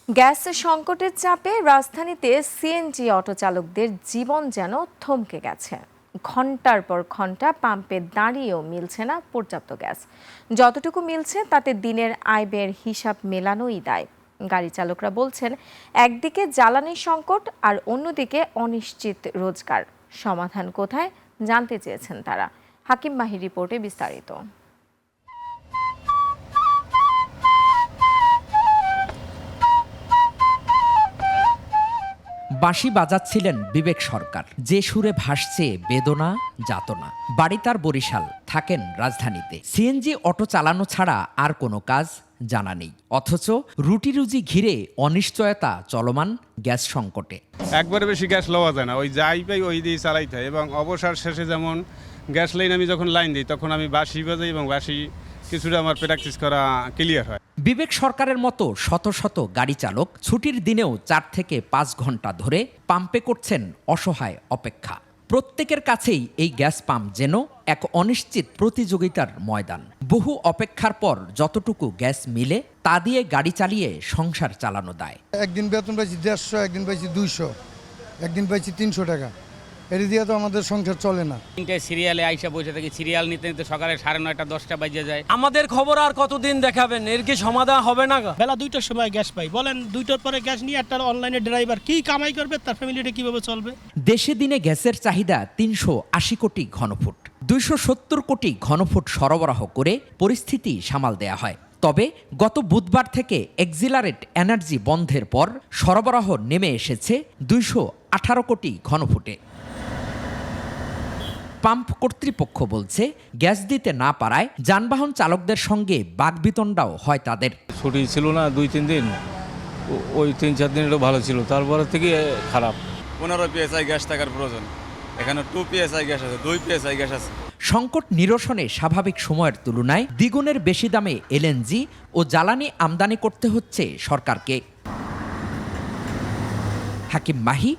Gas সংকটের চাপে রাজধানীতে সিএনজি অটো চালকদের জীবন যেন থমকে গেছে। ঘন্টার পর ঘন্টা পাম্পে দাঁড়িয়েও মিলছে না পর্যাপ্ত গ্যাস। যতটুকু মিলছে তাতে দিনের আয় ব্যয়ের হিসাব মেলানোই দায়। গাড়ি চালকরা বলছেন, একদিকে জ্বালানি সংকট আর অন্যদিকে অনিশ্চিত রোজগার। সমাধান কোথায় জানতে চেয়েছেন তারা। হাকিম মাহির রিপোর্টে বিস্তারিত। বাঁশি বাজাচ্ছিলেন বিবেক সরকার, যে সুরে ভাসছে বেদনা যাতনা। বাড়ি তার বরিশাল, থাকেন রাজধানীতে। সিএনজি অটো চালানো ছাড়া আর কোনো কাজ জানা নেই, অথচ রুটি রুজি ঘিরে অনিশ্চয়তা চলমান গ্যাস সংকটে। একবারে বেশি গ্যাস লওয়া যায় না, ওই যাই পাই ওই দিয়ে চালাইতে হয়। এবং অবসর শেষে যেমন গ্যাস লাইন আমি যখন লাইন দিই তখন আমি বাঁশি বাজাই এবং বাঁশি কিছুটা আমার প্র্যাকটিস করা ক্লিয়ার হয়। বিবেক সরকারের মতো শত শত গাড়ি চালক ছুটির দিনেও 4 থেকে 5 ঘন্টা ধরে পাম্পে করছেন অসহায় অপেক্ষা। প্রত্যেকের কাছেই এই গ্যাস পাম্প যেন এক অনিশ্চিত প্রতিযোগিতার ময়দান। বহু অপেক্ষার পর যতটুকু গ্যাস মিলে তা দিয়ে গাড়ি চালিয়ে সংসার চালানো দায়। একদিন বেতন পাইছি 150, একদিন পাইছি 200, একদিন পাইছি 300 টাকা। এর দিয়ে তো আমাদের সংসার চলে না। তিনটে সিরিয়ালে আইসা বসে থাকি, সিরিয়াল নিতে নিতে সকালে 9:30, 10টা বাজে যায়। আমাদের খবর আর কতদিন দেখাবেন? এর কি সমাধান হবে না? বেলা 2টার সময় গ্যাস পাই, বলেন 2টার পরে গ্যাস নিয়ে একটা অনলাইনে ড্রাইভার কি কামাই করবে, তার ফ্যামিলিটা কিভাবে চলবে? দেশে দিনে গ্যাসের চাহিদা 380 কোটি ঘনফুট। 270 কোটি ঘনফুট সরবরাহ করে পরিস্থিতি সামাল দেয়া হয়। তবে গত বুধবার থেকে এক্সিলারেট এনার্জি বন্ধের পর সরবরাহ নেমে এসেছে 218 কোটি ঘনফুটে। পাম্প কর্তৃপক্ষ বলছে, গ্যাস দিতে না পারায় যানবাহন চালকদের সঙ্গে বাকবিতণ্ডাও হয় তাদের। ছুটি ছিল না 2-3 দিন, ওই 3-4 দিন একটু ভালো ছিল, তারপরে থেকে খারাপ। 15 PSI গ্যাস থাকার প্রয়োজন, এখানে 2 PSI গ্যাস আছে, 2 PSI গ্যাস আছে। সংকট নিরসনে স্বাভাবিক সময়ের তুলনায় দ্বিগুণের বেশি দামে এলএনজি ও জ্বালানি আমদানি করতে হচ্ছে সরকারকে। হাকিম মাহি,